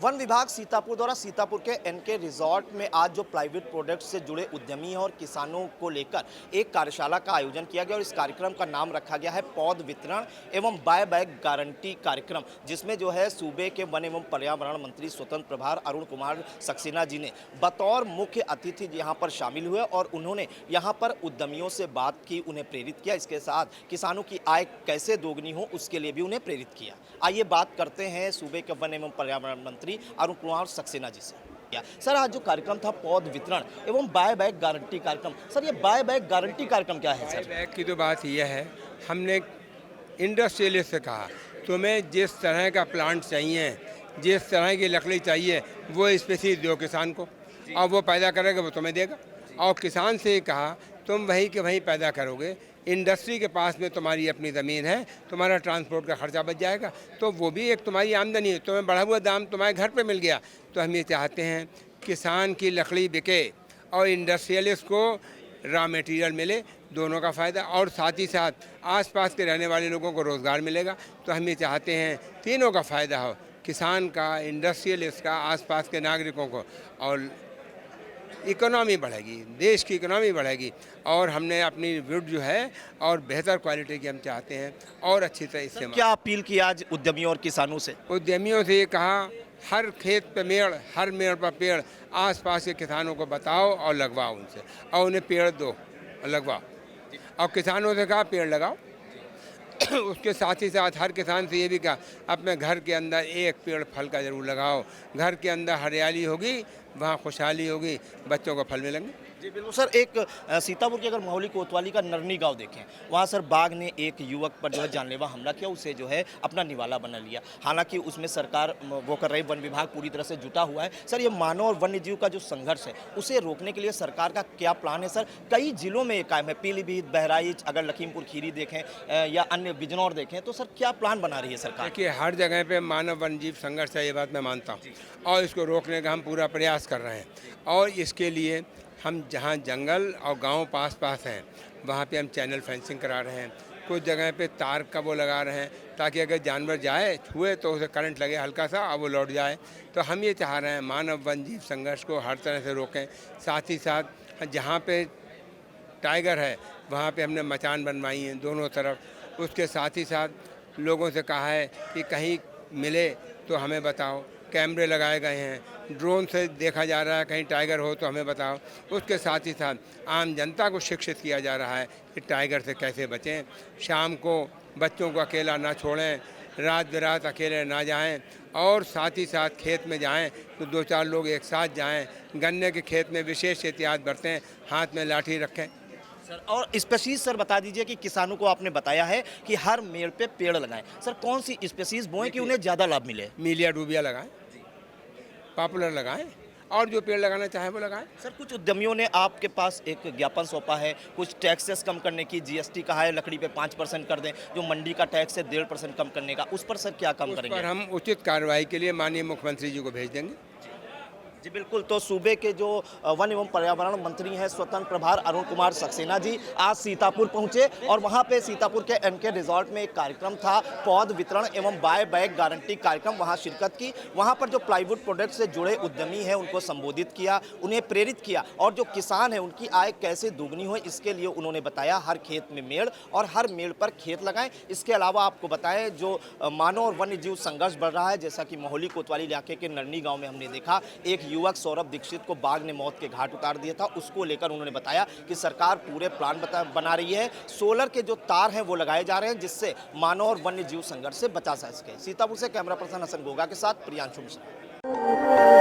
One विभाग सीतापुर द्वारा सीतापुर के एनके रिजॉर्ट में आज जो प्राइवेट प्रोडक्ट से जुड़े उद्यमी और किसानों को लेकर एक कार्यशाला का आयोजन किया गया और इस कार्यक्रम का नाम रखा गया है पौध वितरण एवं बाय बैक गारंटी कार्यक्रम, जिसमें जो है सूबे के वन एवं पर्यावरण मंत्री स्वतंत्र प्रभार अरुण कुमार सक्सेना जी ने बतौर मुख्य अतिथि यहाँ पर शामिल हुए और उन्होंने यहाँ पर उद्यमियों से बात की, उन्हें प्रेरित किया। इसके साथ किसानों की आय कैसे दोगुनी हो उसके लिए भी उन्हें प्रेरित किया। आइए बात करते हैं सूबे के वन एवं पर्यावरण मंत्री अरुण कुमार सक्सेना जी से। सर, आज जो कार्यक्रम था पौध वितरण एवं बाय बैक गारंटी कार्यक्रम, सर ये बाय बैक गारंटी कार्यक्रम क्या है? सर बाय बैक की तो बात यह है, हमने इंडस्ट्रियलिस्ट से कहा तुम्हें जिस तरह का प्लांट चाहिए, जिस तरह की लकड़ी चाहिए वो स्पेसिफिक दो किसान को, और वो पैदा करेगा वो तुम्हें देगा। और किसान से कहा तुम वहीं के वहीं पैदा करोगे, इंडस्ट्री के पास में तुम्हारी अपनी ज़मीन है, तुम्हारा ट्रांसपोर्ट का खर्चा बच जाएगा, तो वो भी एक तुम्हारी आमदनी है, तुम्हें बढ़ा हुआ दाम तुम्हारे घर पे मिल गया। तो हम ये चाहते हैं किसान की लकड़ी बिके और इंडस्ट्रियलिस्ट को रॉ मटेरियल मिले, दोनों का फ़ायदा, और साथ ही साथ आसपास के रहने वाले लोगों को रोज़गार मिलेगा। तो हम ये चाहते हैं तीनों का फ़ायदा हो, किसान का, इंडस्ट्रियलिस्ट का, आसपास के नागरिकों को, और इकोनॉमी बढ़ेगी, देश की इकोनॉमी बढ़ेगी। और हमने अपनी वुड जो है और बेहतर क्वालिटी की हम चाहते हैं और अच्छी तरह इससे। क्या अपील की आज उद्यमियों और किसानों से? उद्यमियों से ये कहा हर खेत पे मेड़, हर मेड़ पर पेड़, आसपास के किसानों को बताओ और लगवाओ उनसे, और उन्हें पेड़ दो और लगवाओ। और किसानों से कहा पेड़ लगाओ। उसके साथ ही साथ हर किसान से ये भी कहा अपने घर के अंदर एक पेड़ फल का ज़रूर लगाओ। घर के अंदर हरियाली होगी, वहाँ खुशहाली होगी, बच्चों को फल मिलेंगे। जी बिल्कुल सर। एक सीतापुर के अगर माहौली कोतवाली का नरनी गांव देखें, वहाँ सर बाघ ने एक युवक पर जो है जानलेवा हमला किया, उसे जो है अपना निवाला बना लिया। हालांकि उसमें सरकार वो कर रही, वन विभाग पूरी तरह से जुटा हुआ है। सर ये मानव और वन्य जीव का जो संघर्ष है उसे रोकने के लिए सरकार का क्या प्लान है? सर कई जिलों में ये कायम है, पीलीभीत, बहराइच, अगर लखीमपुर खीरी देखें या अन्य बिजनौर देखें, तो सर क्या प्लान बना रही है सरकार? देखिए हर जगह पर मानव वन्य जीव संघर्ष है, ये बात मैं मानता हूँ, और इसको रोकने का हम पूरा प्रयास कर रहे हैं। और इसके लिए हम जहाँ जंगल और गांव पास पास हैं वहाँ पे हम चैनल फेंसिंग करा रहे हैं। कुछ जगह पे तार का वो लगा रहे हैं ताकि अगर जानवर जाए छुए तो उसे करंट लगे हल्का सा और वो लौट जाए। तो हम ये चाह रहे हैं मानव वन जीव संघर्ष को हर तरह से रोकें। साथ ही साथ जहाँ पे टाइगर है वहाँ पे हमने मचान बनवाई हैं दोनों तरफ। उसके साथ ही साथ लोगों से कहा है कि कहीं मिले तो हमें बताओ, कैमरे लगाए गए हैं, ड्रोन से देखा जा रहा है, कहीं टाइगर हो तो हमें बताओ। उसके साथ ही साथ आम जनता को शिक्षित किया जा रहा है कि टाइगर से कैसे बचें। शाम को बच्चों को अकेला ना छोड़ें, रात बिरात अकेले ना जाएं, और साथ ही साथ खेत में जाएं तो 2-4 लोग एक साथ जाएं। गन्ने के खेत में विशेष एहतियात बरतें, हाथ में लाठी रखें। सर और स्पेसीज सर बता दीजिए कि किसानों को आपने बताया है कि हर मेड़ पे पेड़ लगाएं। सर कौन सी स्पेसीज बोएं कि उन्हें ज़्यादा लाभ मिले? मीलिया डूबिया लगाएं, पॉपुलर लगाएं, और जो पेड़ लगाना चाहे वो लगाएं। सर कुछ उद्यमियों ने आपके पास एक ज्ञापन सौंपा है, कुछ टैक्सेस कम करने की, जीएसटी कहा है लकड़ी पे 5% कर दें, जो मंडी का टैक्स है 1.5% कम करने का, उस पर सर क्या कम करेंगे? पर हम उचित कार्रवाई के लिए माननीय मुख्यमंत्री जी को भेज देंगे। जी बिल्कुल। तो सूबे के जो वन एवं पर्यावरण मंत्री हैं स्वतंत्र प्रभार अरुण कुमार सक्सेना जी आज सीतापुर पहुंचे और वहां पे सीतापुर के एनके रिजॉर्ट में एक कार्यक्रम था पौध वितरण एवं बाय बैक गारंटी कार्यक्रम, वहां शिरकत की। वहां पर जो प्लाईवुड प्रोडक्ट से जुड़े उद्यमी हैं उनको संबोधित किया, उन्हें प्रेरित किया, और जो किसान हैं उनकी आय कैसे दोगुनी हो इसके लिए उन्होंने बताया हर खेत में मेड़ और हर मेड़ पर खेत लगाएं। इसके अलावा आपको बताएं जो मानव और वन्य जीव संघर्ष बढ़ रहा है, जैसा कि माहौली कोतवाली इलाके के नरनी गाँव में हमने देखा एक युवक सौरभ दीक्षित को बाघ ने मौत के घाट उतार दिया था। उसको लेकर उन्होंने बताया कि सरकार पूरे प्लान बना रही है, सोलर के जो तार हैं वो लगाए जा रहे हैं जिससे मानव और वन्य जीव संघर्ष से बचा जा सके। सीतापुर से कैमरा पर्सन हसन गोगा के साथ प्रियांशु मिश्रा।